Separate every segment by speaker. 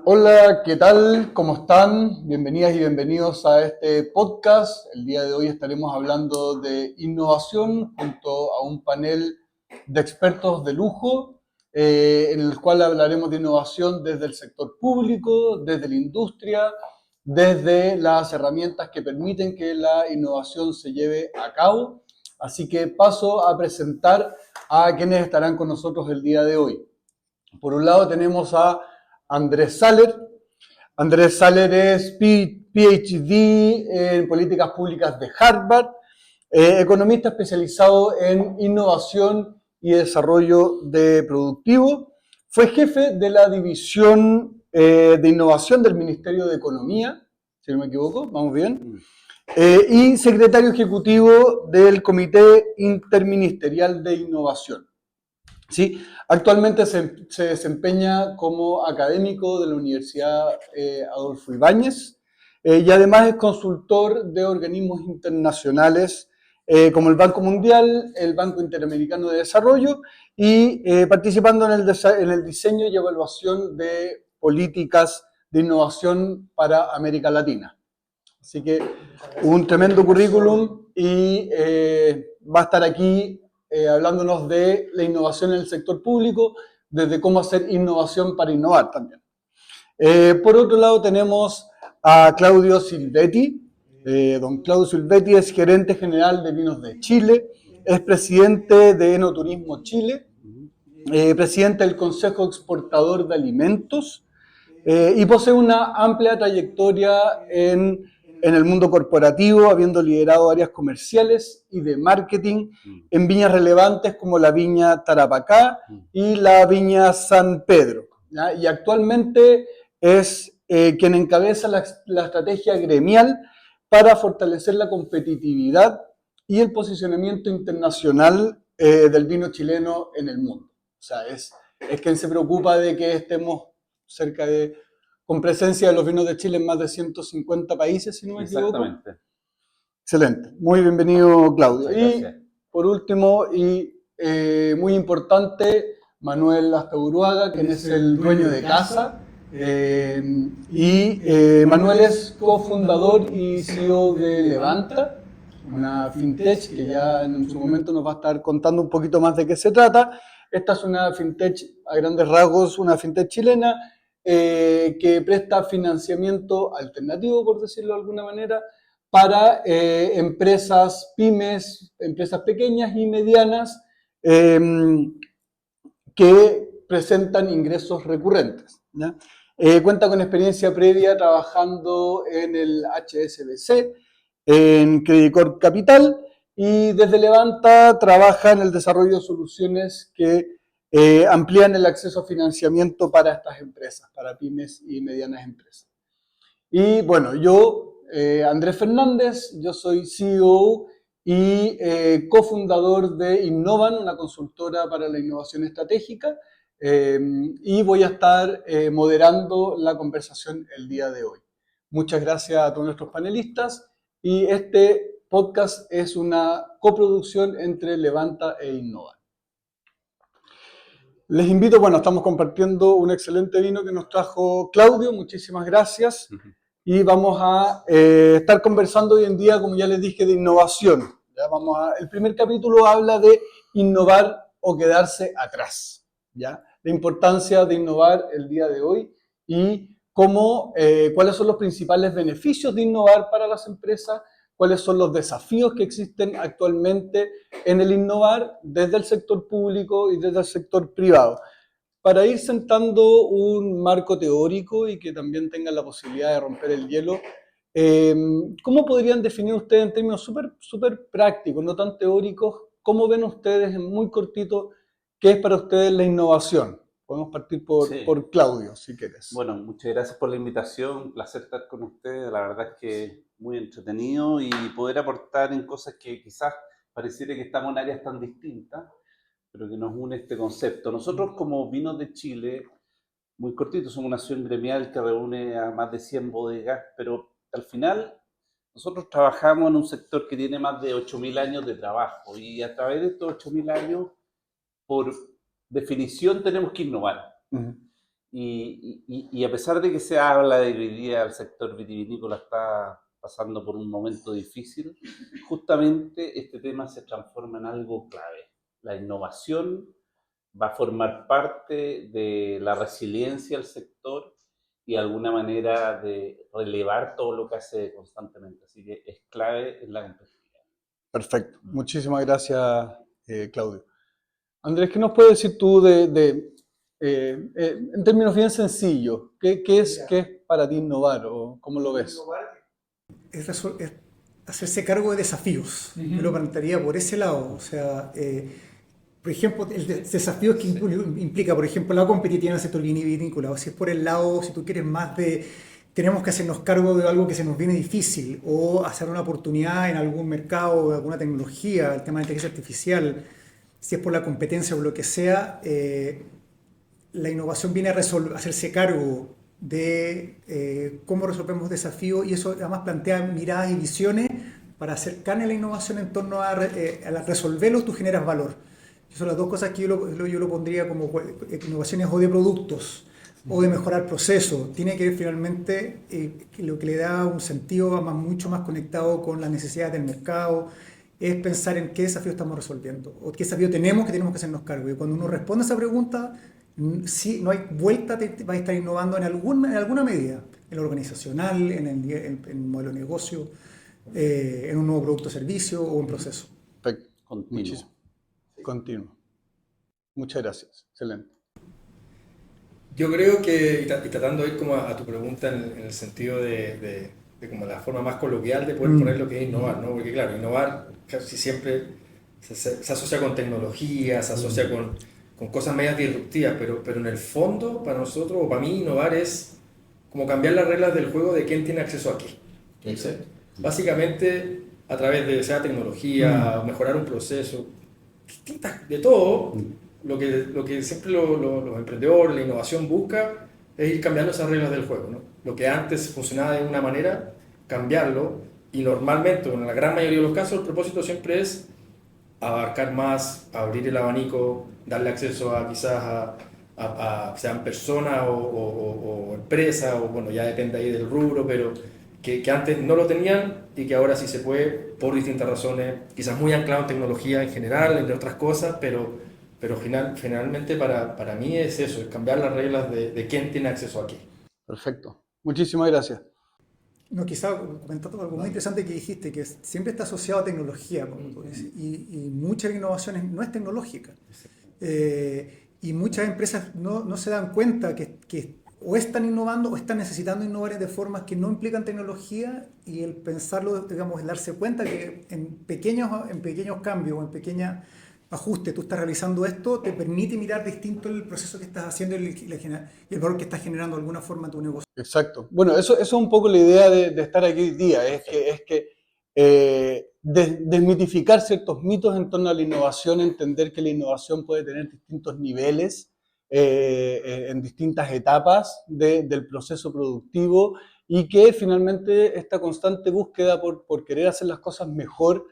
Speaker 1: Hola, ¿qué tal? ¿Cómo están? Bienvenidas y bienvenidos a este podcast. El día de hoy estaremos hablando de innovación junto a un panel de expertos de lujo, en el cual hablaremos de innovación desde el sector público, desde la industria, desde las herramientas que permiten que la innovación se lleve a cabo. Así que paso a presentar a quienes estarán con nosotros el día de hoy. Por un lado tenemos a Andrés Saller. Andrés Saller es PhD en políticas públicas de Harvard, economista especializado en innovación y desarrollo de productivo. Fue jefe de la división de innovación del Ministerio de Economía, si no me equivoco, vamos bien, y secretario ejecutivo del Comité Interministerial de Innovación. ¿Sí? Actualmente se desempeña como académico de la Universidad Adolfo Ibáñez y además es consultor de organismos internacionales como el Banco Mundial, el Banco Interamericano de Desarrollo y participando en el diseño y evaluación de políticas de innovación para América Latina. Así que un tremendo currículum y va a estar aquí hablándonos de la innovación en el sector público, desde cómo hacer innovación para innovar también. Por otro lado tenemos a Claudio Silvetti. Don Claudio Silvetti es gerente general de Vinos de Chile, es presidente de Enoturismo Chile, presidente del Consejo Exportador de Alimentos y posee una amplia trayectoria en el mundo corporativo, habiendo liderado áreas comerciales y de marketing en viñas relevantes como la viña Tarapacá y la viña San Pedro, ¿ya? Y actualmente es quien encabeza la estrategia gremial para fortalecer la competitividad y el posicionamiento internacional del vino chileno en el mundo. O sea, es quien se preocupa de que estemos cerca de, con presencia de los vinos de Chile en más de 150 países, si no me equivoco.
Speaker 2: Exactamente.
Speaker 1: Excelente. Muy bienvenido, Claudio.
Speaker 2: Muchas gracias.
Speaker 1: Y por último, y muy importante, Manuel Astaburuaga, quien es el dueño de casa. Manuel es cofundador y CEO de Levanta, una fintech que ya en su momento nos va a estar contando un poquito más de qué se trata. Esta es una fintech, a grandes rasgos, una fintech chilena que presta financiamiento alternativo, por decirlo de alguna manera, para empresas pymes, empresas pequeñas y medianas que presentan ingresos recurrentes, ¿ya? Cuenta con experiencia previa trabajando en el HSBC, en Credit Corp Capital, y desde Levanta trabaja en el desarrollo de soluciones que amplían el acceso a financiamiento para estas empresas, para pymes y medianas empresas. Y bueno, yo, Andrés Fernández, yo soy CEO y cofundador de Innovan, una consultora para la innovación estratégica, y voy a estar moderando la conversación el día de hoy. Muchas gracias a todos nuestros panelistas y este podcast es una coproducción entre Levanta e Innovan. Les invito, bueno, estamos compartiendo un excelente vino que nos trajo Claudio, muchísimas gracias. Y vamos a estar conversando hoy en día, como ya les dije, de innovación. ¿Ya? El primer capítulo habla de innovar o quedarse atrás, ¿ya? La importancia de innovar el día de hoy y cuáles son los principales beneficios de innovar para las empresas, cuáles son los desafíos que existen actualmente en el innovar desde el sector público y desde el sector privado. Para ir sentando un marco teórico y que también tengan la posibilidad de romper el hielo, ¿cómo podrían definir ustedes en términos súper prácticos, no tan teóricos, cómo ven ustedes en muy cortito qué es para ustedes la innovación? Podemos partir por Claudio, si quieres.
Speaker 2: Bueno, muchas gracias por la invitación, un placer estar con ustedes, la verdad es que muy entretenido y poder aportar en cosas que quizás pareciera que estamos en áreas tan distintas, pero que nos une este concepto. Nosotros como Vinos de Chile, muy cortito, somos una asociación gremial que reúne a más de 100 bodegas, pero al final nosotros trabajamos en un sector que tiene más de 8.000 años de trabajo y a través de estos 8.000 años, por definición, tenemos que innovar. Y a pesar de que se habla de que hoy día el sector vitivinícola está pasando por un momento difícil, justamente este tema se transforma en algo clave. La innovación va a formar parte de la resiliencia del sector y de alguna manera de relevar todo lo que hace constantemente. Así que es clave en la competitividad.
Speaker 1: Perfecto. Muchísimas gracias, Claudio. Andrés, ¿qué nos puedes decir tú en términos bien sencillos, qué es para ti innovar o cómo lo ves?
Speaker 3: Es hacerse cargo de desafíos. Yo lo plantearía por ese lado. O sea, por ejemplo, desafío que implica, por ejemplo, la competitividad en el sector vitivinícola. O si es por el lado, si tú quieres más de, tenemos que hacernos cargo de algo que se nos viene difícil, o hacer una oportunidad en algún mercado, alguna tecnología, el tema de inteligencia artificial, si es por la competencia o lo que sea, la innovación viene a hacerse cargo de cómo resolvemos desafíos, y eso además plantea miradas y visiones para acercar la innovación en torno a resolverlos. Tú generas valor. Esas son las dos cosas que yo lo pondría como innovaciones o de productos o de mejorar procesos. Tiene que ver finalmente lo que le da un sentido mucho más conectado con las necesidades del mercado, es pensar en qué desafío estamos resolviendo o qué desafío tenemos que hacernos cargo. Y cuando uno responde a esa pregunta, sí, no hay vuelta, va a estar innovando en alguna medida, en lo organizacional, en el modelo de negocio, en un nuevo producto o servicio o un proceso.
Speaker 1: Perfecto.
Speaker 2: Continuo.
Speaker 1: Muchísimo. Continuo. Muchas gracias. Excelente.
Speaker 4: Yo creo que, y tratando de ir como a tu pregunta en el sentido de como la forma más coloquial de poder poner lo que es innovar, ¿no? Porque claro, innovar casi siempre se asocia con tecnología, se asocia con cosas medias disruptivas, pero en el fondo, para nosotros, o para mí, innovar es como cambiar las reglas del juego de quién tiene acceso a qué. Entonces, básicamente, a través de sea tecnología, mejorar un proceso, distintas, de todo, lo que siempre los emprendedores, la innovación busca es ir cambiando esas reglas del juego, ¿no? Lo que antes funcionaba de una manera, cambiarlo, y normalmente, en la gran mayoría de los casos, el propósito siempre es abarcar más, abrir el abanico, darle acceso a quizás sean personas o empresas, o bueno, ya depende ahí del rubro, pero que antes no lo tenían y que ahora sí se puede por distintas razones, quizás muy anclado en tecnología en general, entre otras cosas, pero finalmente para mí es eso, es cambiar las reglas de quién tiene acceso a qué.
Speaker 1: Perfecto. Muchísimas gracias.
Speaker 3: No, quizá comentando algo muy interesante que dijiste, que siempre está asociado a tecnología, y mucha innovación no es tecnológica. Y muchas empresas no se dan cuenta que o están innovando o están necesitando innovar de formas que no implican tecnología, y el pensarlo, digamos, el darse cuenta que en pequeños cambios o en pequeños ajustes tú estás realizando esto, te permite mirar distinto el proceso que estás haciendo y el valor que estás generando de alguna forma en tu negocio.
Speaker 1: Exacto. Bueno, eso es un poco la idea de estar aquí hoy día, es que desmitificar ciertos mitos en torno a la innovación, entender que la innovación puede tener distintos niveles en distintas etapas del proceso productivo, y que finalmente esta constante búsqueda por querer hacer las cosas mejor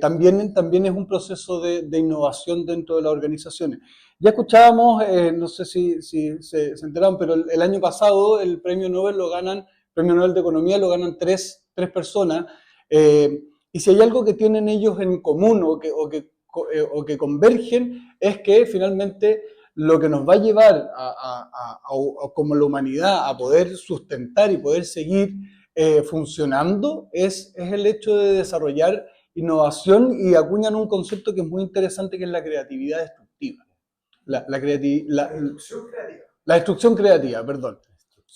Speaker 1: también es un proceso de innovación dentro de las organizaciones. Ya escuchábamos, no sé si se enteraron, pero el año pasado el premio Nobel de Economía lo ganan tres personas, y si hay algo que tienen ellos en común o que convergen, es que finalmente lo que nos va a llevar como la humanidad a poder sustentar y poder seguir funcionando es el hecho de desarrollar innovación, y acuñan un concepto que es muy interesante, que es la creatividad destructiva. La destrucción creativa, perdón.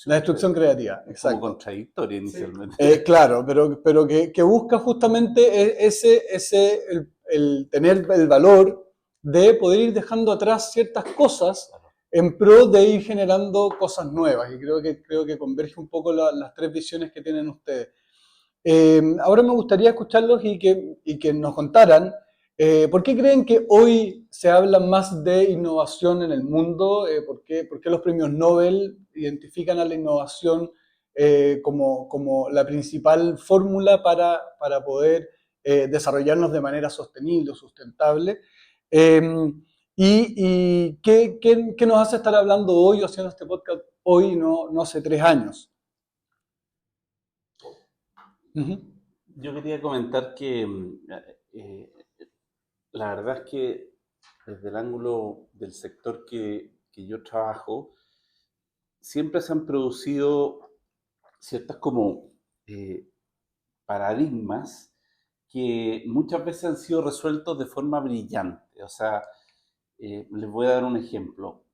Speaker 1: La destrucción creativa, exacto.
Speaker 2: Como contradictoria inicialmente.
Speaker 1: Sí. Claro, pero que busca justamente el tener el valor de poder ir dejando atrás ciertas cosas en pro de ir generando cosas nuevas. Y creo que converge un poco las tres visiones que tienen ustedes. Ahora me gustaría escucharlos y que nos contaran ¿por qué creen que hoy se habla más de innovación en el mundo? ¿Por qué los premios Nobel identifican a la innovación como la principal fórmula para poder desarrollarnos de manera sostenible o sustentable? ¿Y qué nos hace estar hablando hoy o haciendo este podcast hoy y no hace 3 años? Ujú.
Speaker 2: Yo quería comentar que la verdad es que desde el ángulo del sector que yo trabajo, siempre se han producido ciertas como eh, paradigmas que muchas veces han sido resueltos de forma brillante. O sea, les voy a dar un ejemplo.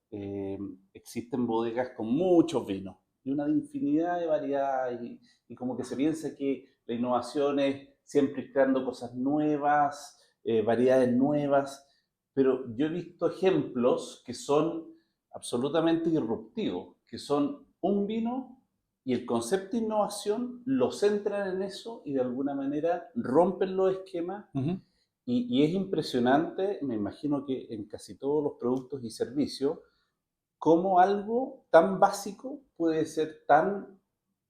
Speaker 2: Existen bodegas con muchos vinos y una infinidad de variedades y como que se piensa que la innovación es siempre ir creando cosas nuevas, variedades nuevas, pero yo he visto ejemplos que son absolutamente disruptivos, que son un vino y el concepto de innovación lo centran en eso y de alguna manera rompen los esquemas
Speaker 1: Ujú.
Speaker 2: y es impresionante, me imagino que en casi todos los productos y servicios, cómo algo tan básico puede ser tan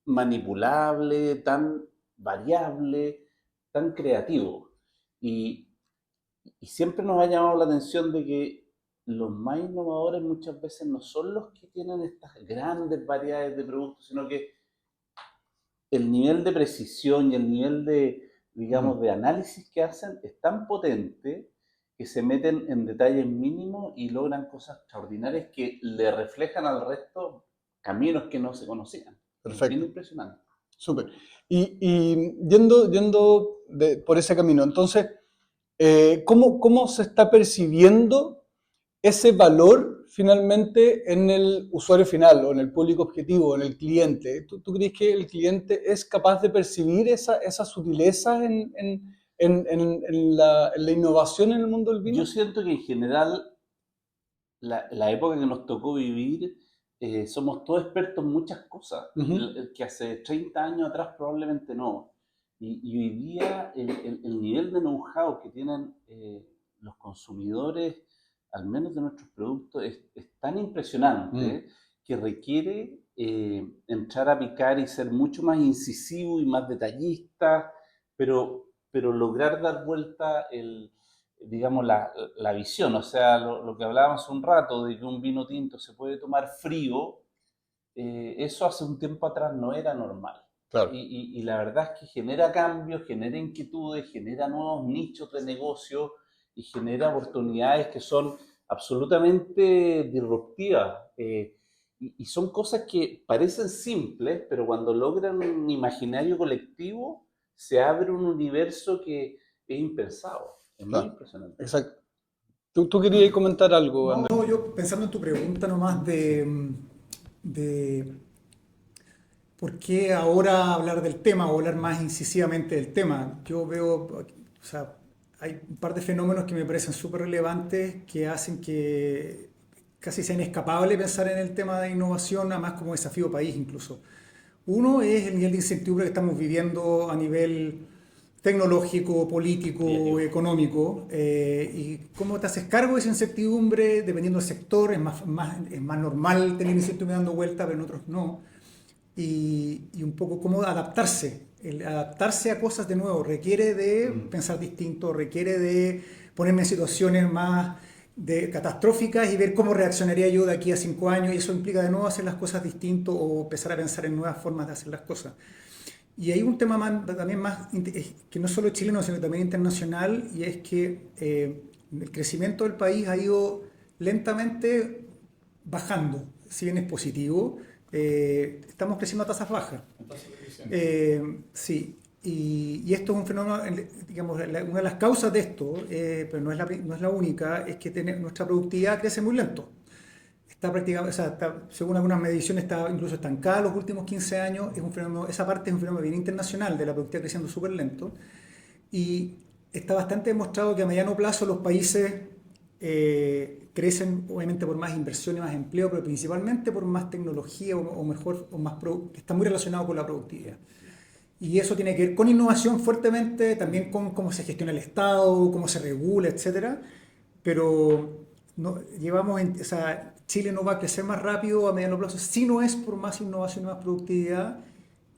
Speaker 2: manipulable, tan variable, tan creativo. Y, y siempre nos ha llamado la atención de que los más innovadores muchas veces no son los que tienen estas grandes variedades de productos, sino que el nivel de precisión y el nivel de, digamos, de análisis que hacen es tan potente que se meten en detalles mínimos y logran cosas extraordinarias que le reflejan al resto caminos que no se conocían. Es bien
Speaker 1: Perfecto,
Speaker 2: impresionante.
Speaker 1: súper. Y yendo por ese camino, entonces, ¿cómo se está percibiendo ese valor finalmente en el usuario final o en el público objetivo, en el cliente? ¿Tú crees que el cliente es capaz de percibir esa sutileza en la innovación en el mundo del
Speaker 2: Yo
Speaker 1: vino?
Speaker 2: siento que en general la época que nos tocó vivir, somos todos expertos en muchas cosas,
Speaker 1: Ujú.
Speaker 2: que hace 30 años atrás probablemente no. Y hoy día el nivel de know-how que tienen los consumidores, al menos de nuestros productos, es tan
Speaker 1: Mm.
Speaker 2: impresionante que requiere entrar a picar y ser mucho más incisivo y más detallista, pero lograr dar vuelta digamos, la visión, o sea, lo que hablábamos hace un rato de que un vino tinto se puede tomar frío, eso hace un tiempo atrás no era normal.
Speaker 1: Claro.
Speaker 2: Y la verdad es que genera cambios, genera inquietudes, genera nuevos nichos de negocio y genera oportunidades que son absolutamente disruptivas. Y son cosas que parecen simples, pero cuando logran un imaginario colectivo, se abre un universo que es impensado. Es muy
Speaker 1: Claro,
Speaker 2: impresionante.
Speaker 1: exacto. ¿Tú querías comentar algo,
Speaker 3: No,
Speaker 1: Andrés?
Speaker 3: no, yo pensando en tu pregunta nomás de por qué ahora hablar del tema o hablar más incisivamente del tema. Yo veo, o sea, hay un par de fenómenos que me parecen súper relevantes que hacen que casi sea inescapable pensar en el tema de innovación, además como desafío país incluso. Uno es el nivel de incertidumbre que estamos viviendo a nivel tecnológico,
Speaker 2: Día que
Speaker 3: político,
Speaker 2: va.
Speaker 3: económico, y cómo te haces cargo de esa incertidumbre dependiendo del sector. Es más normal tener incertidumbre dando vuelta, pero en otros no. Y un poco cómo adaptarse. El adaptarse a cosas de nuevo requiere de pensar distinto, requiere de ponerme en situaciones más catastróficas y ver cómo reaccionaría yo de aquí a 5 años, y eso implica de nuevo hacer las cosas distinto o empezar a pensar en nuevas formas de hacer las cosas. Y hay un tema también más que no solo chileno, sino también internacional, y es que el crecimiento del país ha ido lentamente bajando, si bien es positivo, estamos creciendo a tasas bajas. Sí, y esto es un fenómeno, digamos, una de las causas de esto, pero no es la única, es que nuestra productividad crece muy lento. Está prácticamente, o sea, según algunas mediciones, está incluso estancada los últimos 15 años. Es un fenómeno, esa parte es un fenómeno bien internacional de la productividad creciendo súper lento. Y está bastante demostrado que a mediano plazo los países crecen obviamente por más inversión y más empleo, pero principalmente por más tecnología o mejor, que está muy relacionado con la productividad. Y eso tiene que ver con innovación fuertemente, también con cómo se gestiona el Estado, cómo se regula, etcétera. Pero no, o sea, Chile no va a crecer más rápido a mediano plazo si no es por más innovación y más productividad.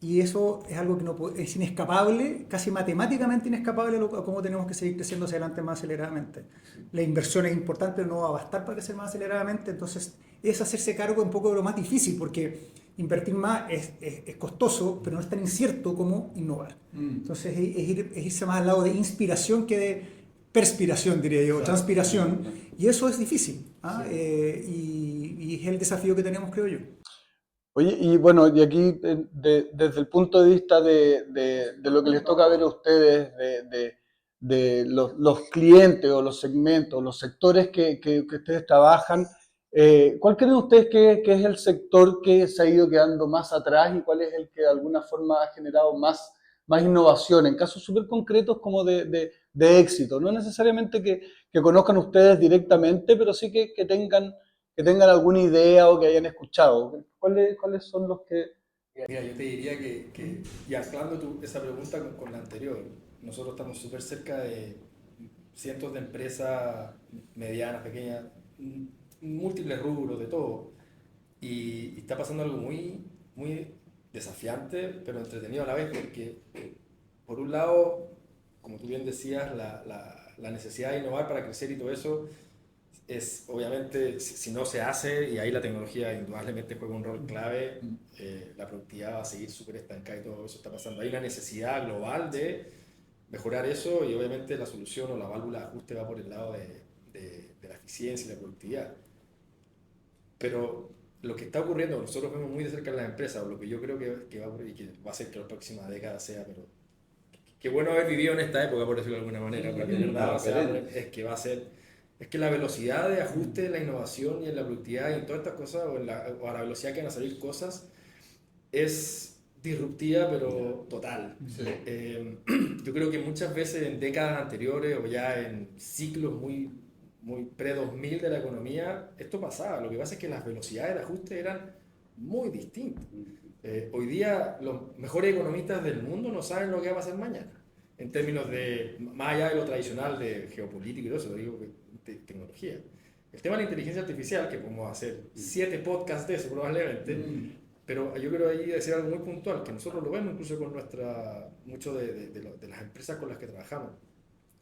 Speaker 3: Y eso es algo que es inescapable, casi matemáticamente inescapable a cómo tenemos que seguir creciendo hacia adelante más aceleradamente. La inversión es importante, pero no va a bastar para crecer más aceleradamente, entonces es hacerse cargo un poco de lo más difícil, porque invertir más es costoso, pero no es tan incierto como innovar. Entonces es irse más al lado de inspiración que de perspiración, diría yo, transpiración, y eso es difícil, ¿ah? Y es el desafío que tenemos, creo yo.
Speaker 1: Oye, y bueno, y aquí desde el punto de vista de lo que les toca ver a ustedes, de los clientes o los segmentos, los sectores que ustedes trabajan, ¿cuál creen ustedes que es el sector que se ha ido quedando más atrás y cuál es el que de alguna forma ha generado más innovación, en casos súper concretos como de éxito? No necesariamente que conozcan ustedes directamente, pero sí que tengan alguna idea o que hayan escuchado. ¿Cuáles son los que...?
Speaker 4: Mira, yo te diría y anclando esa pregunta con la anterior, nosotros estamos súper cerca de cientos de empresas medianas, pequeñas, múltiples rubros, de todo. Y está pasando algo muy, muy desafiante, pero entretenido a la vez, porque por un lado, como tú bien decías, la necesidad de innovar para crecer y todo eso es obviamente, si no se hace, y ahí la tecnología indudablemente juega un rol clave, la productividad va a seguir súper estancada y todo eso está pasando. Hay una necesidad global de mejorar eso y obviamente la solución o la válvula de ajuste va por el lado de la eficiencia y la productividad. Pero lo que está ocurriendo, nosotros vemos muy de cerca en las empresas, o lo que yo creo que va a ocurrir y que va a ser que la próxima década sea, pero qué bueno haber vivido en esta época, por decirlo de alguna manera, porque de verdad es que va a ser, es que la velocidad de ajuste en la innovación y en la productividad y en todas estas cosas, o a la velocidad que van a salir cosas, es disruptiva, pero total.
Speaker 1: Sí.
Speaker 4: Yo creo que muchas veces en décadas anteriores o ya en ciclos muy pre-2000 de la economía, esto pasaba. Lo que pasa es que las velocidades de ajuste eran muy distintas. Hoy día los mejores economistas del mundo no saben lo que va a pasar mañana, en términos de, más allá de lo tradicional de geopolítica y todo eso, lo digo de tecnología. El tema de la inteligencia artificial, que podemos hacer 7 podcasts de eso probablemente, pero yo quiero ahí decir algo muy puntual, que nosotros lo vemos incluso con muchas de las empresas con las que trabajamos.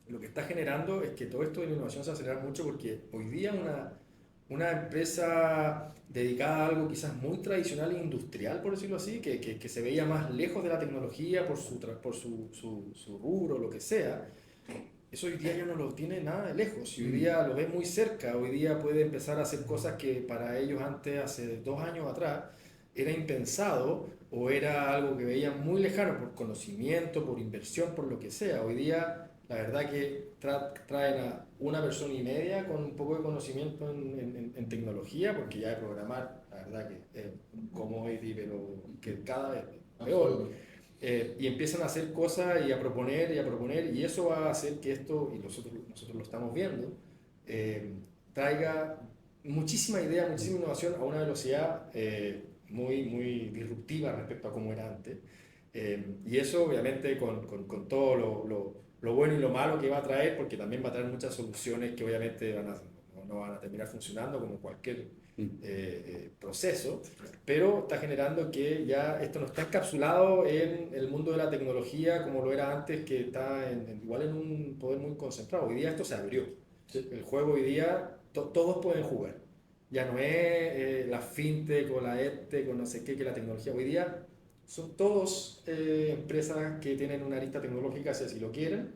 Speaker 4: Lo que está generando es que todo esto de la innovación se acelera mucho porque hoy día una empresa dedicada a algo quizás muy tradicional e industrial, por decirlo así, que se veía más lejos de la tecnología por su rubro, lo que sea, eso hoy día ya no lo tiene nada de lejos, y hoy día lo ve muy cerca, hoy día puede empezar a hacer cosas que para ellos antes, hace 2 años atrás, era impensado o era algo que veían muy lejano por conocimiento, por inversión, por lo que sea. Hoy día la verdad que traen a una persona y media con un poco de conocimiento en tecnología, porque ya de programar, la verdad que es un commodity, pero que cada vez peor. Y empiezan a hacer cosas y a proponer, y eso va a hacer que esto, y nosotros lo estamos viendo, traiga muchísima idea, muchísima innovación a una velocidad muy disruptiva respecto a cómo era antes. Y eso obviamente con todo lo bueno y lo malo que va a traer, porque también va a traer muchas soluciones que obviamente no van a terminar funcionando como cualquier proceso, pero está generando que ya esto no está encapsulado en el mundo de la tecnología como lo era antes, que está igual en un poder muy concentrado. Hoy día esto se abrió. El juego hoy día todos pueden jugar. Ya no es la fintech o la edtech o no sé qué, que la tecnología hoy día son todos empresas que tienen una arista tecnológica, si así lo quieren.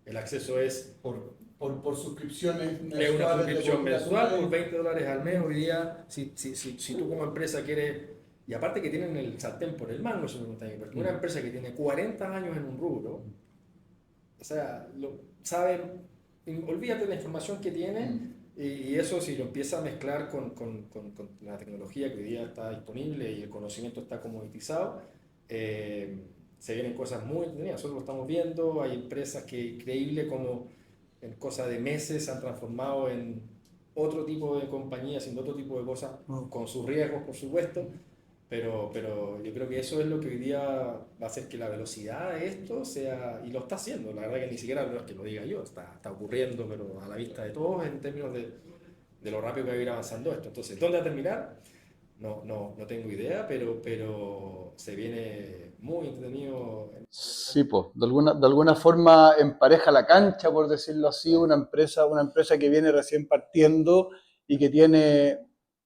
Speaker 4: El acceso es
Speaker 1: Por suscripciones
Speaker 4: es una suscripción mensual por
Speaker 1: $20.
Speaker 4: $20 al mes. Hoy día, si tú como empresa quieres, y aparte que tienen el sartén por el mango, eso no está bien, porque una empresa que tiene 40 años en un rubro, o sea, saben, olvídate de la información que tiene, y eso si lo empieza a mezclar con la tecnología que hoy día está disponible y el conocimiento está comoditizado, se vienen cosas muy entretenidas. Nosotros lo estamos viendo, hay empresas que increíble como en cosa de meses se han transformado en otro tipo de compañía, haciendo otro tipo de cosas, con sus riesgos, por supuesto, pero yo creo que eso es lo que hoy día va a hacer que la velocidad de esto sea, y lo está haciendo, la verdad que ni siquiera no es que lo diga yo, está ocurriendo, pero a la vista de todos en términos de lo rápido que va a ir avanzando esto. Entonces, ¿dónde va a terminar? no tengo idea, pero se viene muy entretenido.
Speaker 1: Sí, pues, de alguna forma empareja la cancha, por decirlo así, una empresa que viene recién partiendo y que tiene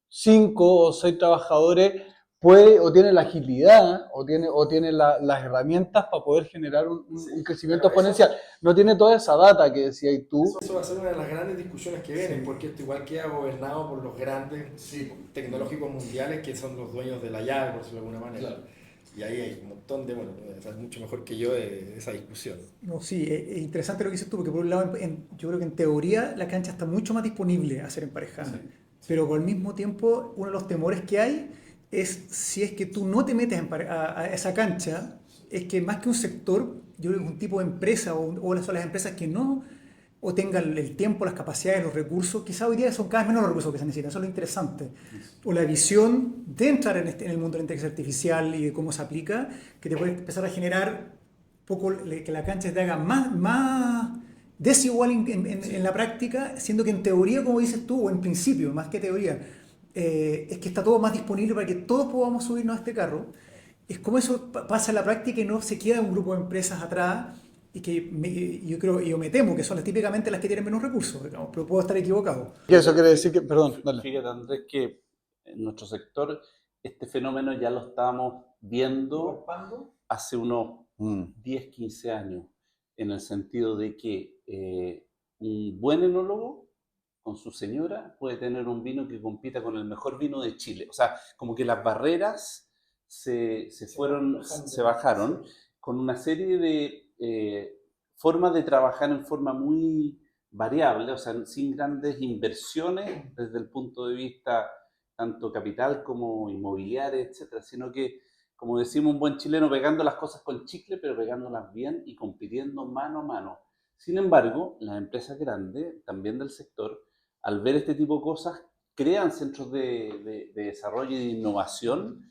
Speaker 1: 5 o 6 trabajadores, puede o tiene la agilidad o tiene las herramientas para poder generar un crecimiento
Speaker 4: Bueno,
Speaker 1: exponencial. No tiene toda esa data que decías tú.
Speaker 4: eso va a ser una de las grandes discusiones que vienen,
Speaker 3: Sí.
Speaker 4: porque esto igual queda gobernado por los grandes tecnológicos mundiales que son los dueños de la llave, por decirlo de alguna manera.
Speaker 1: Claro.
Speaker 4: Y ahí hay un montón de, bueno, sabes mucho mejor que yo de esa discusión.
Speaker 3: No, sí, es interesante lo que dices tú, porque por un lado, yo creo que en teoría la cancha está mucho más disponible a ser emparejada, pero por el mismo tiempo, uno de los temores que hay es si es que tú no te metes a esa cancha, es que más que un sector, yo creo que un tipo de empresa son las empresas que no o tengan el tiempo, las capacidades, los recursos, quizá hoy día son cada vez menos los recursos que se necesitan, eso es lo interesante. O la visión de entrar en el mundo de la inteligencia artificial y de cómo se aplica, que te puede empezar a generar poco que la cancha te haga más desigual en la práctica, siendo que en teoría, como dices tú, o en principio, más que teoría, es que está todo más disponible para que todos podamos subirnos a este carro. Es como eso pasa en la práctica y no se queda un grupo de empresas atrás y que yo creo, y yo me temo que son típicamente las que tienen menos recursos, digamos, pero puedo estar equivocado.
Speaker 1: Y eso quiere decir que, perdón, dale.
Speaker 2: Fíjate, Andrés, que en nuestro sector este fenómeno ya lo estábamos viendo hace unos 10, 15 años, en el sentido de que un buen enólogo con su señora puede tener un vino que compita con el mejor vino de Chile. O sea, como que las barreras se bajaron con una serie de formas de trabajar en forma muy variable, o sea, sin grandes inversiones desde el punto de vista tanto capital como inmobiliario, etcétera, sino que, como decimos un buen chileno, pegando las cosas con chicle, pero pegándolas bien y compitiendo mano a mano. Sin embargo, las empresas grandes, también del sector, al ver este tipo de cosas, crean centros de desarrollo y de innovación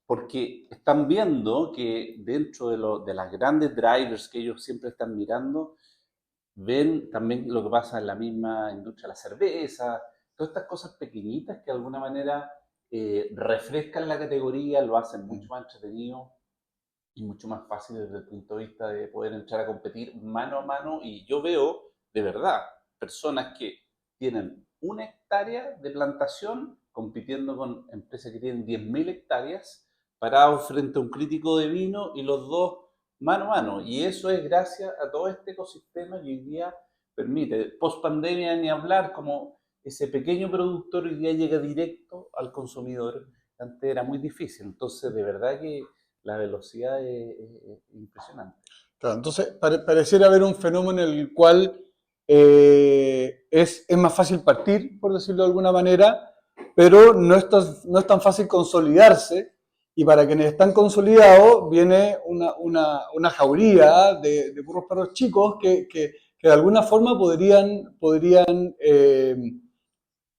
Speaker 2: porque están viendo que dentro de las grandes drivers que ellos siempre están mirando, ven también lo que pasa en la misma industria de la cerveza, todas estas cosas pequeñitas que de alguna manera refrescan la categoría, lo hacen mucho más entretenido y mucho más fácil desde el punto de vista de poder entrar a competir mano a mano. Y yo veo, de verdad, personas que tienen 1 hectárea de plantación compitiendo con empresas que tienen 10.000 hectáreas, parados frente a un crítico de vino y los dos mano a mano. Y eso es gracias a todo este ecosistema que hoy día permite, post pandemia ni hablar, como ese pequeño productor hoy día llega directo al consumidor. Antes era muy difícil. Entonces, de verdad que la velocidad es impresionante.
Speaker 1: Claro, entonces pareciera haber un fenómeno en el cual es más fácil partir, por decirlo de alguna manera, pero no es tan fácil consolidarse, y para quienes están consolidados viene una jauría de puros perros chicos que de alguna forma podrían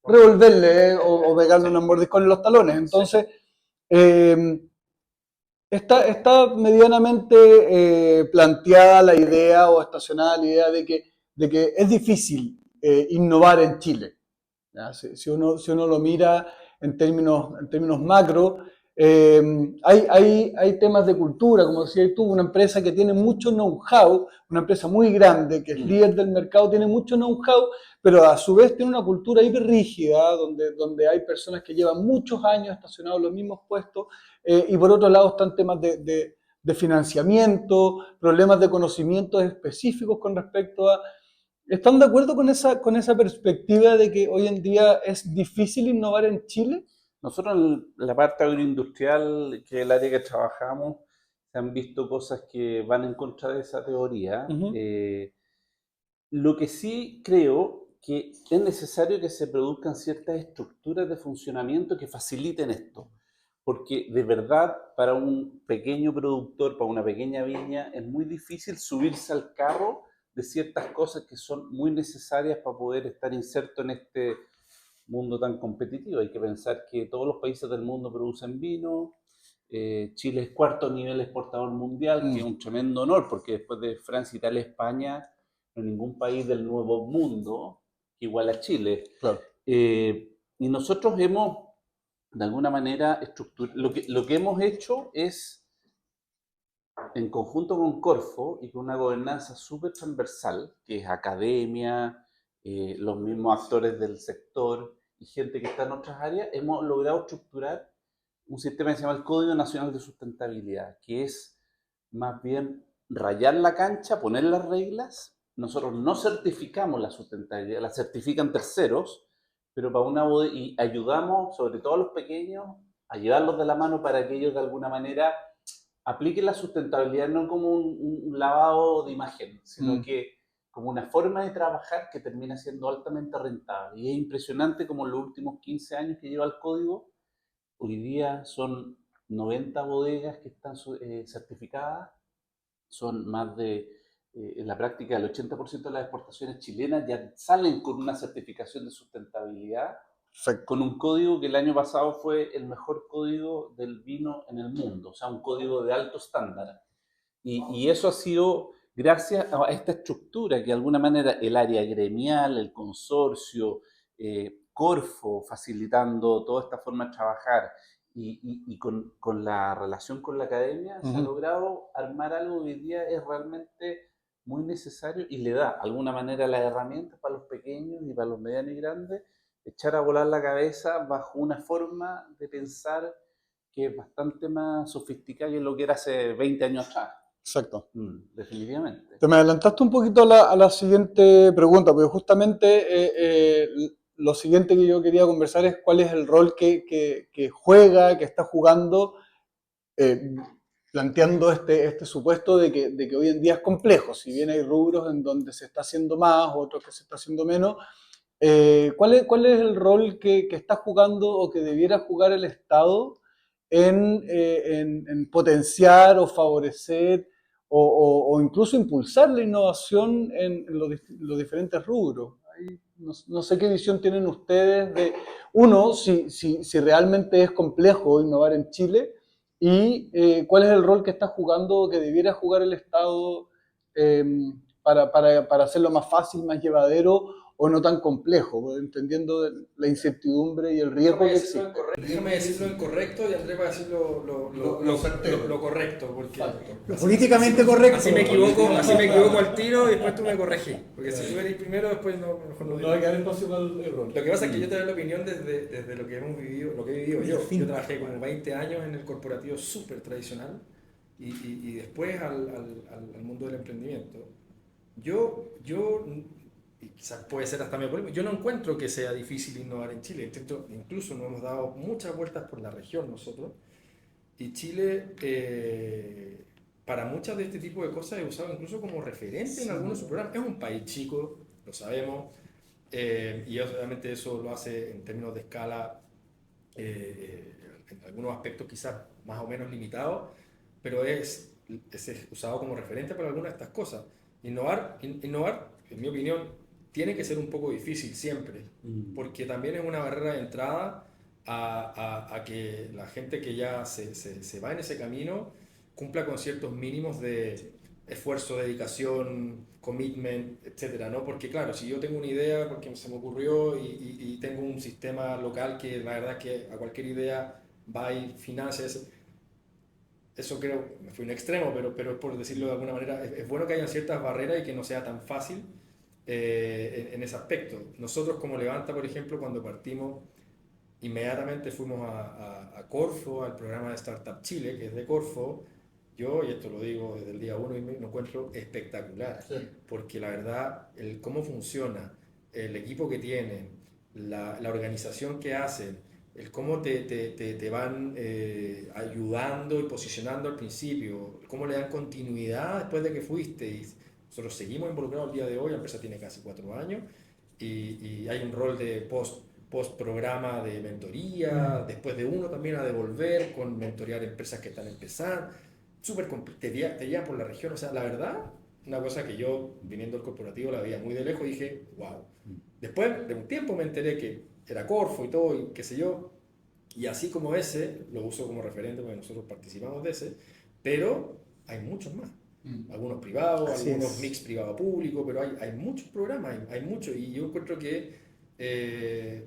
Speaker 1: revolverle o pegarle unos mordiscos en los talones. Entonces, eh, está medianamente planteada la idea o estacionada la idea de que es difícil innovar en Chile. ¿Ya? Si uno lo mira en términos macro, hay temas de cultura, como decías tú, una empresa que tiene mucho know-how, una empresa muy grande, que es líder del mercado, tiene mucho know-how, pero a su vez tiene una cultura hiperrígida, donde hay personas que llevan muchos años estacionados en los mismos puestos, y por otro lado están temas de financiamiento, problemas de conocimientos específicos con respecto a... ¿Están de acuerdo con esa perspectiva de que hoy en día es difícil innovar en Chile?
Speaker 2: Nosotros en la parte agroindustrial, que es el área que trabajamos, se han visto cosas que van en contra de esa teoría. Lo que sí creo que es necesario que se produzcan ciertas estructuras de funcionamiento que faciliten esto. Porque de verdad, para un pequeño productor, para una pequeña viña, es muy difícil subirse al carro de ciertas cosas que son muy necesarias para poder estar inserto en este mundo tan competitivo. Hay que pensar que todos los países del mundo producen vino. Chile es 4.º nivel exportador mundial, que es un tremendo honor, porque después de Francia, Italia, España, no hay ningún país del nuevo mundo que igual a Chile.
Speaker 1: Claro.
Speaker 2: Y nosotros hemos de alguna manera, lo que hemos hecho es, en conjunto con Corfo y con una gobernanza súper transversal, que es academia, los mismos actores del sector y gente que está en otras áreas, hemos logrado estructurar un sistema que se llama el Código Nacional de Sustentabilidad, que es más bien rayar la cancha, poner las reglas. Nosotros no certificamos la sustentabilidad, la certifican terceros, pero para una y ayudamos, sobre todo a los pequeños, a llevarlos de la mano para que ellos de alguna manera apliquen la sustentabilidad no como un lavado de imagen, sino que como una forma de trabajar que termina siendo altamente rentable. Y es impresionante como en los últimos 15 años que lleva el código, hoy día son 90 bodegas que están certificadas, son más de, en la práctica, el 80% de las exportaciones chilenas ya salen con una certificación de sustentabilidad,
Speaker 1: Perfecto.
Speaker 2: con un código que el año pasado fue el mejor código del vino en el mundo, o sea, un código de alto estándar. Y eso ha sido gracias a esta estructura que de alguna manera el área gremial, el consorcio, Corfo, facilitando toda esta forma de trabajar y con la relación con la academia, se ha logrado armar algo que hoy día es realmente muy necesario y le da de alguna manera las herramientas para los pequeños y para los medianos y grandes, echar a volar la cabeza bajo una forma de pensar que es bastante más sofisticada que lo que era hace 20 años atrás.
Speaker 1: Exacto.
Speaker 2: Definitivamente.
Speaker 1: Te me adelantaste un poquito a la siguiente pregunta, porque justamente lo siguiente que yo quería conversar es cuál es el rol que juega, que está jugando, planteando este supuesto de que hoy en día es complejo, si bien hay rubros en donde se está haciendo más, otros que se está haciendo menos. ¿Cuál es el rol que está jugando o que debiera jugar el Estado en potenciar o favorecer o incluso impulsar la innovación en los diferentes rubros? Ahí no sé qué visión tienen ustedes de, uno, si realmente es complejo innovar en Chile y cuál es el rol que está jugando o que debiera jugar el Estado eh, para hacerlo más fácil, más llevadero o no tan complejo, entendiendo la incertidumbre y el riesgo que existe.
Speaker 4: Déjame decirlo incorrecto y Andrés va a decir lo correcto, porque
Speaker 3: Lo políticamente correcto.
Speaker 4: así me equivoco al tiro y después tú me corregís. Porque si tú eres primero, después mejor no digo.
Speaker 1: va a quedar espacio para el error.
Speaker 4: Lo que pasa es que yo te doy la opinión desde lo que hemos vivido, lo que he vivido yo. Yo trabajé como 20 años en el corporativo súper tradicional y después al mundo del emprendimiento. Y quizás puede ser hasta medio polémico, yo no encuentro que sea difícil innovar en Chile. Incluso nos hemos dado muchas vueltas por la región nosotros. Y Chile, para muchas de este tipo de cosas, he usado incluso como referente en algunos de sus programas. Es un país chico, lo sabemos, y obviamente eso lo hace en términos de escala, en algunos aspectos quizás más o menos limitados, pero es usado como referente para algunas de estas cosas. Innovar, en mi opinión, tiene que ser un poco difícil siempre, porque también es una barrera de entrada a que la gente que ya se va en ese camino cumpla con ciertos mínimos de esfuerzo, dedicación, commitment, etcétera, ¿no? Porque claro, si yo tengo una idea porque se me ocurrió y tengo un sistema local que la verdad es que a cualquier idea va y financia eso creo, me fui un extremo, pero por decirlo de alguna manera, es bueno que haya ciertas barreras y que no sea tan fácil en ese aspecto. Nosotros como Levanta, por ejemplo, cuando partimos, inmediatamente fuimos a Corfo, al programa de Startup Chile, que es de Corfo. Yo, y esto lo digo desde el día uno, y me lo encuentro espectacular, sí. Porque la verdad, cómo funciona, el equipo que tienen, la organización que hacen, el cómo te van ayudando y posicionando al principio, cómo le dan continuidad después de que fuiste. Y nosotros seguimos involucrados al día de hoy, la empresa tiene casi 4 años y hay un rol de post programa de mentoría, después de uno también a devolver con mentorear empresas que están empezando, súper te guían por la región, o sea, la verdad, una cosa que yo, viniendo del corporativo, la veía muy de lejos y dije, wow. Después de un tiempo me enteré que era Corfo y todo, y qué sé yo, y así como ese, lo uso como referente porque nosotros participamos de ese, pero hay muchos más. Algunos privados, algunos mix privado-público, pero hay muchos programas, hay muchos, y yo encuentro que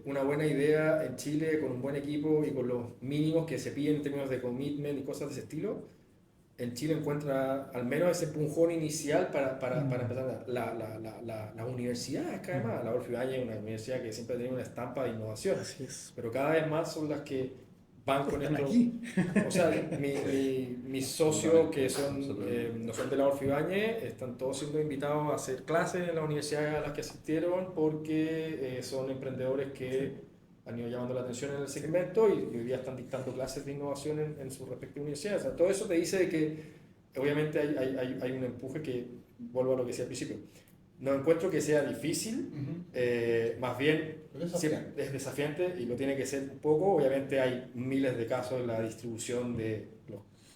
Speaker 4: una buena idea en Chile con un buen equipo y con los mínimos que se piden en términos de commitment y cosas de ese estilo, en Chile encuentra al menos ese empujón inicial para empezar. Las universidades, que además, la Adolfo Ibáñez es una universidad que siempre ha tenido una estampa de innovación,
Speaker 3: Así es.
Speaker 4: pero cada vez más son las que van con
Speaker 3: Están
Speaker 4: esto.
Speaker 3: aquí.
Speaker 4: O sea, mis socios que son, no son de la Adolfo Ibáñez, están todos siendo invitados a hacer clases en las universidades a las que asistieron porque son emprendedores que han ido llamando la atención en el segmento y hoy día están dictando clases de innovación en sus respectivas universidades. O sea, todo eso te dice de que obviamente hay un empuje que, vuelvo a lo que decía al principio, no encuentro que sea difícil, más bien es desafiante y lo tiene que ser un poco. Obviamente hay miles de casos en la distribución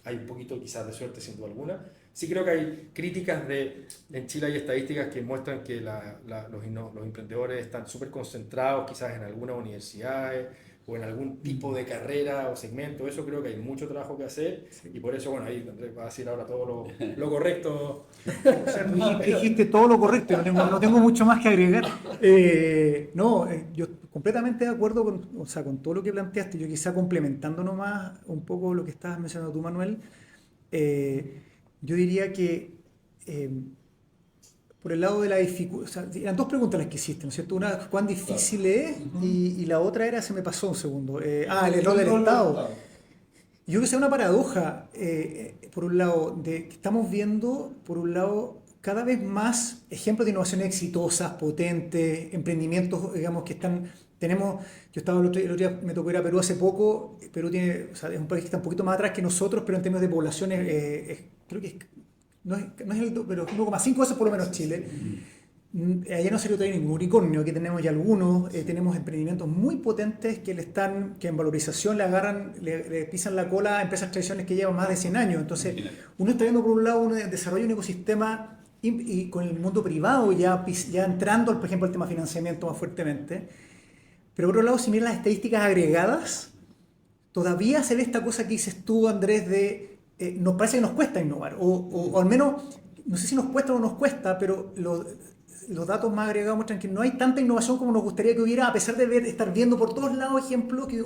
Speaker 4: hay un poquito quizás de suerte sin duda alguna. Sí creo que hay críticas en Chile hay estadísticas que muestran que los emprendedores están súper concentrados quizás en algunas universidades o en algún tipo de carrera o segmento. Eso creo que hay mucho trabajo que hacer y por eso, bueno, ahí Andrés va a decir ahora todo lo correcto.
Speaker 3: O sea, dijiste todo lo correcto, no tengo mucho más que agregar. Yo completamente de acuerdo con todo lo que planteaste. Yo quizá complementando nomás un poco lo que estabas mencionando tú, Manuel, yo diría que por el lado de la dificultad, o sea, eran dos preguntas las que hiciste, ¿no es cierto? Una, ¿cuán difícil es? Y la otra era, se me pasó un segundo, el error del Estado. Yo creo que sea una paradoja, por un lado, de que estamos viendo, por un lado, cada vez más ejemplos de innovación exitosas, potentes, emprendimientos, digamos, que yo estaba el otro día, me tocó ir a Perú hace poco. Perú tiene, o sea, es un país que está un poquito más atrás que nosotros, pero en términos de poblaciones, creo que no es pero 1,5 veces por lo menos Chile. Allá no salió todavía ningún unicornio, aquí tenemos ya algunos, tenemos emprendimientos muy potentes que en valorización le agarran, le pisan la cola a empresas tradicionales que llevan más de 100 años. Entonces, uno está viendo por un lado un desarrollo de un ecosistema y con el mundo privado ya entrando, por ejemplo, el tema financiamiento más fuertemente. Pero por otro lado, si miran las estadísticas agregadas, todavía se ve esta cosa que dices tú, Andrés, nos parece que nos cuesta innovar, o al menos, no sé si nos cuesta o no nos cuesta, pero los datos más agregados muestran que no hay tanta innovación como nos gustaría que hubiera, a pesar de estar viendo por todos lados ejemplos que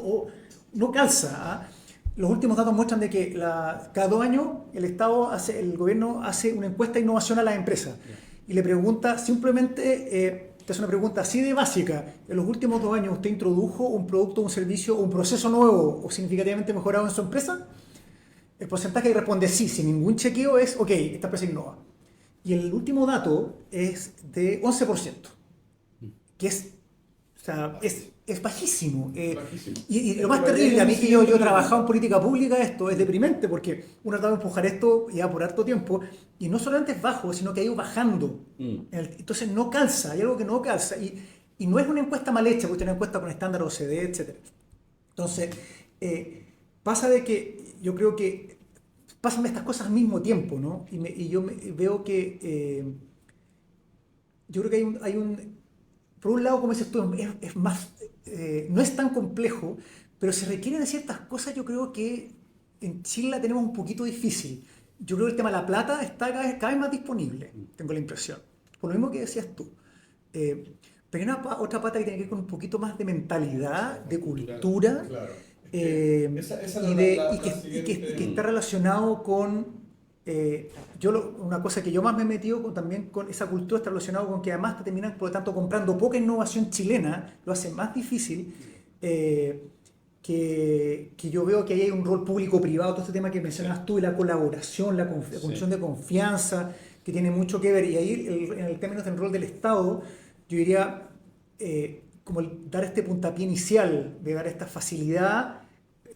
Speaker 3: no calza. Los últimos datos muestran de que cada 2 años el gobierno hace una encuesta de innovación a las empresas y le pregunta simplemente, te hace una pregunta así de básica: en los últimos 2 años usted introdujo un producto, un servicio o un proceso nuevo o significativamente mejorado en su empresa. El porcentaje que responde sí, sin ningún chequeo, es ok, esta empresa innova. Y el último dato es de 11%, que es bajísimo. Y lo más terrible, a mí que yo he trabajado en política pública, esto es deprimente, porque uno ha tratado de empujar esto ya por harto tiempo, y no solamente es bajo, sino que ha ido bajando. Entonces no calza, hay algo que no calza. Y no es una encuesta mal hecha, porque es una encuesta con estándar OCDE, etc. Entonces, pasa de que yo creo que pasan estas cosas al mismo tiempo, ¿no? Y yo veo que yo creo que hay un por un lado, como dices tú, es más, no es tan complejo, pero se requiere de ciertas cosas. Yo creo que en Chile la tenemos un poquito difícil. Yo creo que el tema de la plata está cada vez más disponible, tengo la impresión, por lo mismo que decías tú. Pero hay otra pata que tiene que ver con un poquito más de mentalidad, de cultura. Claro. Y que está relacionado con una cosa que yo más me he metido también con esa cultura, está relacionado con que además te terminan por lo tanto comprando poca innovación chilena, lo hace más difícil. Que yo veo que ahí hay un rol público-privado, todo este tema que mencionas tú, y la colaboración, la construcción de confianza, que tiene mucho que ver. Y ahí, en el término del rol del Estado, yo diría, como dar este puntapié inicial, de dar esta facilidad.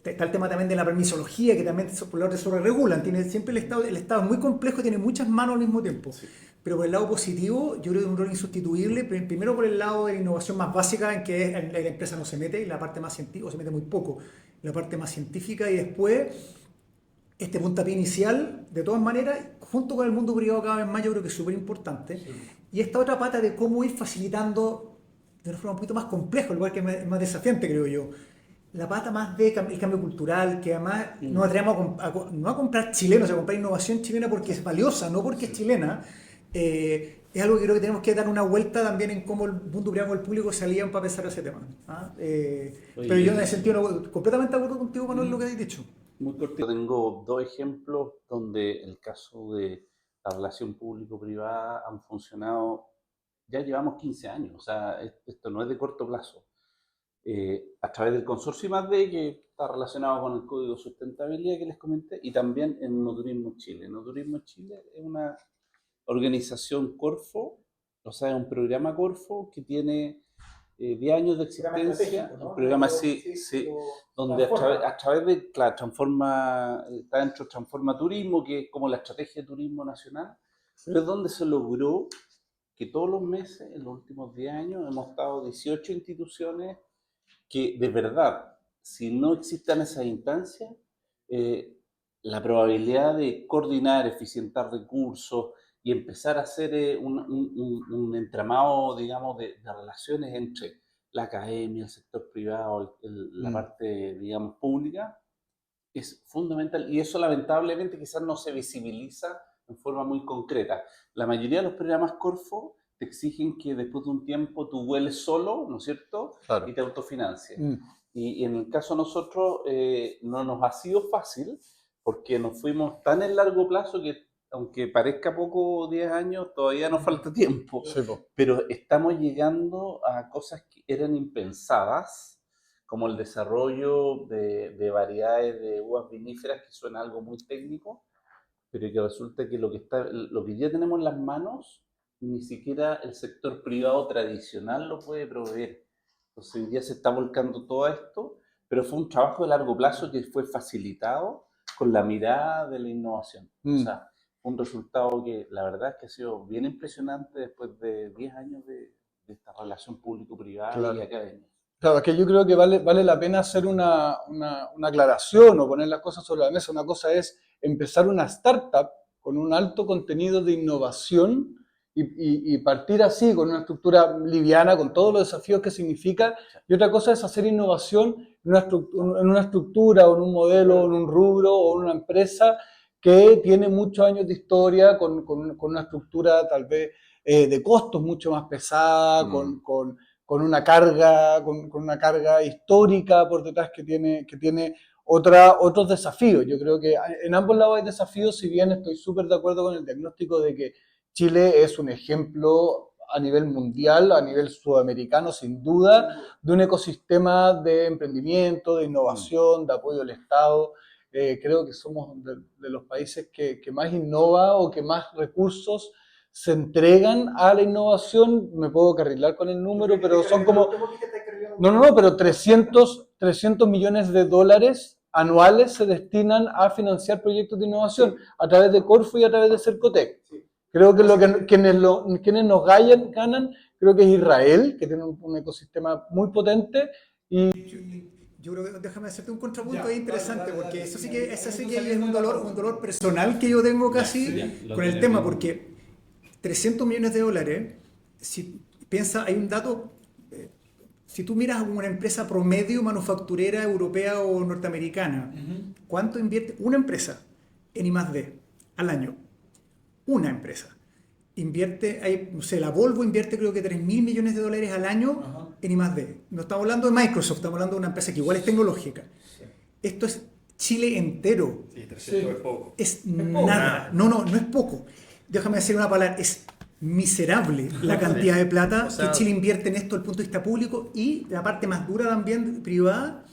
Speaker 3: Está el tema también de la permisología, que también por el lado se sobreregulan. Siempre el Estado es muy complejo y tiene muchas manos al mismo tiempo. Sí. Pero por el lado positivo, yo creo que es un rol insustituible. Primero por el lado de la innovación más básica, en que la empresa no se mete, y la parte más científica, se mete muy poco, la parte más científica, y después este puntapié inicial, de todas maneras, junto con el mundo privado cada vez más, yo creo que es súper importante. Sí. Y esta otra pata de cómo ir facilitando de una forma un poquito más compleja, el lugar que es más desafiante, creo yo. La pata más de el cambio cultural, que además nos atrevemos no a comprar chilenos, a comprar innovación chilena porque es valiosa, no porque es chilena, es algo que creo que tenemos que dar una vuelta también en cómo el mundo privado y el público se alían para pensar ese tema. ¿Ah? Pero yo en ese sentido completamente de acuerdo contigo, Manuel, lo que has dicho.
Speaker 2: Muy cortito. Tengo dos ejemplos donde el caso de la relación público-privada han funcionado, ya llevamos 15 años, o sea, esto no es de corto plazo. A través del consorcio I+D, que está relacionado con el Código de Sustentabilidad que les comenté, y también en No Turismo Chile. No Turismo Chile es una organización Corfo, o sea, es un programa Corfo que tiene 10 años de existencia, un programa así, sí, donde a través de, claro, está dentro de Transforma Turismo, que es como la estrategia de turismo nacional, pero es donde se logró que todos los meses, en los últimos 10 años, hemos estado 18 instituciones que de verdad, si no existan esas instancias, la probabilidad de coordinar, eficientar recursos y empezar a hacer un entramado, digamos, de relaciones entre la academia, el sector privado, la parte, digamos, pública, es fundamental. Y eso lamentablemente quizás no se visibiliza en forma muy concreta. La mayoría de los programas Corfo te exigen que después de un tiempo tú vueles solo, ¿no es cierto?
Speaker 1: Claro.
Speaker 2: Y te autofinancies. Y en el caso de nosotros no nos ha sido fácil porque nos fuimos tan en largo plazo que aunque parezca poco 10 años, todavía nos falta tiempo.
Speaker 1: Sí,
Speaker 2: Pero estamos llegando a cosas que eran impensadas, como el desarrollo de variedades de uvas viníferas, que suena algo muy técnico, pero que resulta que lo que ya tenemos en las manos, ni siquiera el sector privado tradicional lo puede proveer. Entonces hoy día se está volcando todo esto, pero fue un trabajo de largo plazo que fue facilitado con la mirada de la innovación. O sea, un resultado que la verdad es que ha sido bien impresionante después de 10 años de esta relación público-privada y académica.
Speaker 1: Claro, es que yo creo que vale la pena hacer una aclaración o poner las cosas sobre la mesa. Una cosa es empezar una startup con un alto contenido de innovación y partir así, con una estructura liviana, con todos los desafíos que significa. Y otra cosa es hacer innovación en una estructura o en un modelo, o en un rubro o en una empresa que tiene muchos años de historia, con una estructura tal vez de costos mucho más pesada, con una carga histórica por detrás que tiene otros desafíos. Yo creo que en ambos lados hay desafíos, si bien estoy súper de acuerdo con el diagnóstico de que Chile es un ejemplo a nivel mundial, a nivel sudamericano, sin duda, de un ecosistema de emprendimiento, de innovación, de apoyo del Estado. Creo que somos de los países que más innova o que más recursos se entregan a la innovación. Me puedo carrilar con el número, pero son como... No, pero 300 millones de dólares anuales se destinan a financiar proyectos de innovación a través de Corfo y a través de Cercotec. Creo que quienes nos ganan, creo que es Israel, que tiene un ecosistema muy potente.
Speaker 3: Yo creo que déjame hacerte un contrapunto ahí interesante, porque eso sí que es un dolor personal que yo tengo casi con el tema, porque 300 millones de dólares, si piensa, hay un dato, si tú miras una empresa promedio manufacturera europea o norteamericana, ¿cuánto invierte una empresa en I+D al año? Una empresa. No sé, la Volvo invierte creo que 3.000 millones de dólares al año en I+D. No estamos hablando de Microsoft, estamos hablando de una empresa que igual es tecnológica. Esto es Chile entero.
Speaker 4: Sí, 300 es poco.
Speaker 3: Es nada. No es poco. Déjame decir una palabra, es miserable la cantidad de plata que Chile invierte en esto desde el punto de vista público y la parte más dura también privada,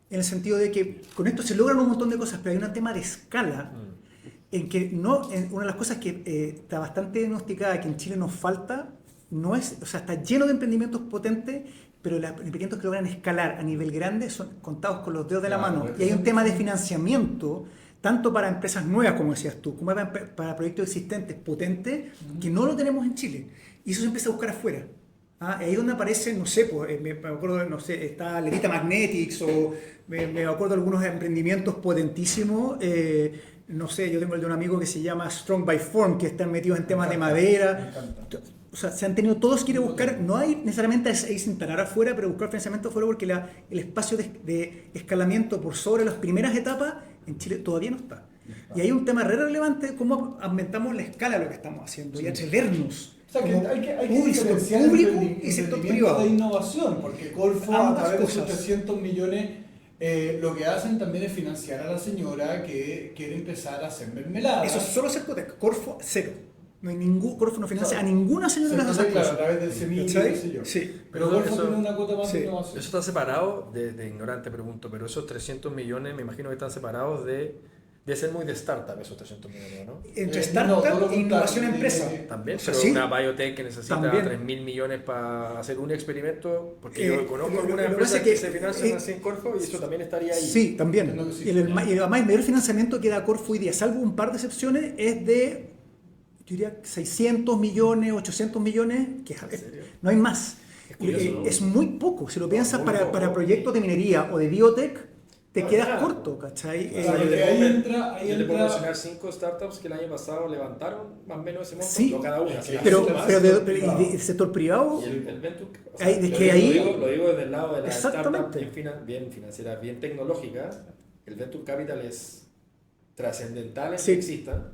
Speaker 3: en el sentido de que con esto se logran un montón de cosas, pero hay un tema de escala en que una de las cosas que está bastante diagnosticada que en Chile nos falta, está lleno de emprendimientos potentes, pero los emprendimientos que logran escalar a nivel grande son contados con los dedos de la mano. Y hay un tema de financiamiento tanto para empresas nuevas, como decías tú, como para proyectos existentes, potentes, que no lo tenemos en Chile. Y eso se empieza a buscar afuera. Ahí es donde aparecen, no sé, me acuerdo, no sé, está Levita Magnetics, o me acuerdo de algunos emprendimientos potentísimos. No sé, yo tengo el de un amigo que se llama Strong by Form, que están metidos en temas de madera. O sea, se han tenido, todos quieren buscar, no hay necesariamente ahí se instalar afuera, pero buscar financiamiento afuera porque el espacio de escalamiento por sobre las primeras etapas en Chile todavía no está. Y hay un tema re relevante, cómo aumentamos la escala de lo que estamos haciendo y atrevernos.
Speaker 1: O sea, que
Speaker 3: como
Speaker 1: hay que
Speaker 3: público
Speaker 1: diferenciar
Speaker 3: público
Speaker 1: entre
Speaker 3: y sector
Speaker 1: emprendimiento
Speaker 3: privado.
Speaker 1: de innovación, porque Corfo, a
Speaker 3: Ambas
Speaker 1: través de sus
Speaker 3: cosas.
Speaker 1: 300 millones, lo que hacen también es financiar a la señora que quiere empezar a hacer mermelada.
Speaker 3: Eso es solo Cercotec. Corfo, cero. No hay Corfo no financia
Speaker 1: Claro.
Speaker 3: a ninguna señora de esas
Speaker 1: Claro, a
Speaker 3: cosas.
Speaker 1: través del CEMIC,
Speaker 3: ¿Cachai?
Speaker 1: qué sé yo.
Speaker 3: Sí.
Speaker 1: Pero
Speaker 5: Pero
Speaker 1: Corfo
Speaker 5: eso-
Speaker 1: tiene una cuota más
Speaker 3: sí.
Speaker 1: de innovación.
Speaker 5: Eso está separado, de ignorante pregunto, pero esos 300 millones me imagino que están separados de ser muy de startup, esos 300 millones, ¿no?
Speaker 3: Entre
Speaker 1: No,
Speaker 3: startup
Speaker 1: todo lo
Speaker 3: e innovación
Speaker 1: contrario,
Speaker 3: empresa.
Speaker 5: También,
Speaker 3: O sea,
Speaker 5: pero
Speaker 3: sí.
Speaker 5: una biotech que necesita
Speaker 3: También.
Speaker 5: 3.000 millones para hacer un experimento, porque
Speaker 3: Eh,
Speaker 5: yo conozco
Speaker 3: lo
Speaker 5: algunas
Speaker 3: que
Speaker 5: empresas
Speaker 3: pasa
Speaker 5: que,
Speaker 3: es que,
Speaker 5: se financian
Speaker 3: eh,
Speaker 5: así en Corfo y eso también estaría ahí.
Speaker 3: Sí, también.
Speaker 1: Entiendo que sí.
Speaker 3: Y además el mayor financiamiento que da Corfo hoy día, salvo un par de excepciones, es de, yo diría, 600 millones, 800 millones, que no hay más.
Speaker 5: curioso, ¿no?
Speaker 3: Es muy poco. Si lo piensas
Speaker 5: muy poco.
Speaker 3: para proyectos de minería o de biotech, te
Speaker 5: No,
Speaker 3: quedas
Speaker 5: nada.
Speaker 3: corto, ¿cachai?
Speaker 1: O sea,
Speaker 5: yo
Speaker 1: que
Speaker 5: te
Speaker 1: ahí
Speaker 5: puedo-
Speaker 1: entra-
Speaker 5: yo te puedo mencionar 5 startups que el año pasado levantaron más o menos ese monto,
Speaker 3: Sí.
Speaker 5: no cada una. sino
Speaker 3: pero,
Speaker 5: mucho más.
Speaker 3: y del sector privado,
Speaker 5: Y el Venture, o
Speaker 3: Ahí- de
Speaker 5: lo
Speaker 3: que
Speaker 5: digo-
Speaker 3: ahí-
Speaker 5: lo digo desde el lado de la
Speaker 3: Exactamente.
Speaker 5: startup bien financiera, bien tecnológica, el Venture Capital es trascendental en
Speaker 3: Sí.
Speaker 5: que exista,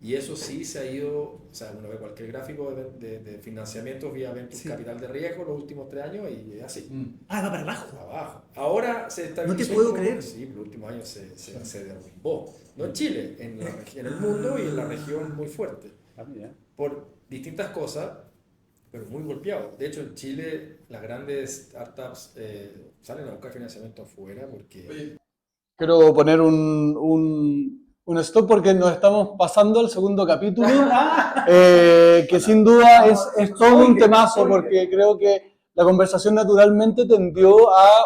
Speaker 5: y eso sí se ha ido, o sea, uno ve cualquier gráfico de financiamiento vía Venture
Speaker 3: Sí.
Speaker 5: Capital de riesgo los últimos 3 años y es así.
Speaker 3: va para abajo.
Speaker 5: Abajo. Ahora se estabilizó.
Speaker 3: No te puedo
Speaker 5: un poco,
Speaker 3: creer.
Speaker 5: Sí, los últimos años se derrumbó. No en Chile, en el mundo y en la región muy fuerte.
Speaker 2: Ah, mira.
Speaker 5: Por distintas cosas, pero muy golpeado. De hecho, en Chile las grandes startups salen a buscar financiamiento afuera porque...
Speaker 1: Oye,
Speaker 6: Quiero poner un stop porque nos estamos pasando al segundo capítulo, que sin duda es todo un temazo porque creo que la conversación naturalmente tendió a,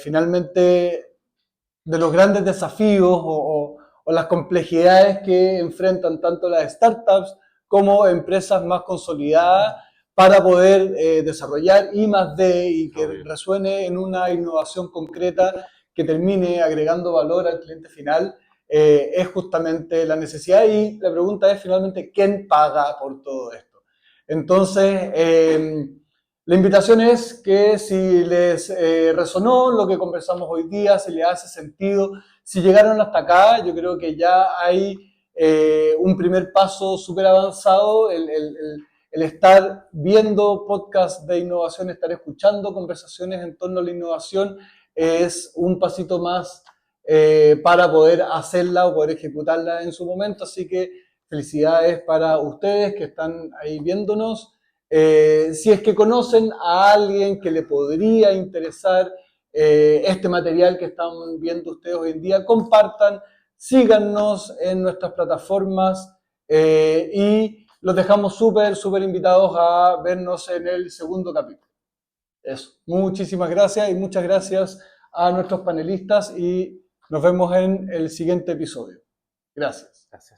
Speaker 6: finalmente de los grandes desafíos o las complejidades que enfrentan tanto las startups como empresas más consolidadas para poder desarrollar I+D y que
Speaker 2: Obvio.
Speaker 6: resuene en una innovación concreta que termine agregando valor al cliente final, es justamente la necesidad y la pregunta es finalmente ¿quién paga por todo esto? Entonces, la invitación es que si les resonó lo que conversamos hoy día, si les hace sentido, si llegaron hasta acá, yo creo que ya hay un primer paso súper avanzado, el estar viendo podcasts de innovación, estar escuchando conversaciones en torno a la innovación, es un pasito más para poder hacerla o poder ejecutarla en su momento. Así que felicidades para ustedes que están ahí viéndonos. Si es que conocen a alguien que le podría interesar este material que están viendo ustedes hoy en día, compartan, síganos en nuestras plataformas y los dejamos súper invitados a vernos en el segundo capítulo. Eso. Muchísimas gracias y muchas gracias a nuestros panelistas y nos vemos en el siguiente episodio. Gracias.
Speaker 2: Gracias.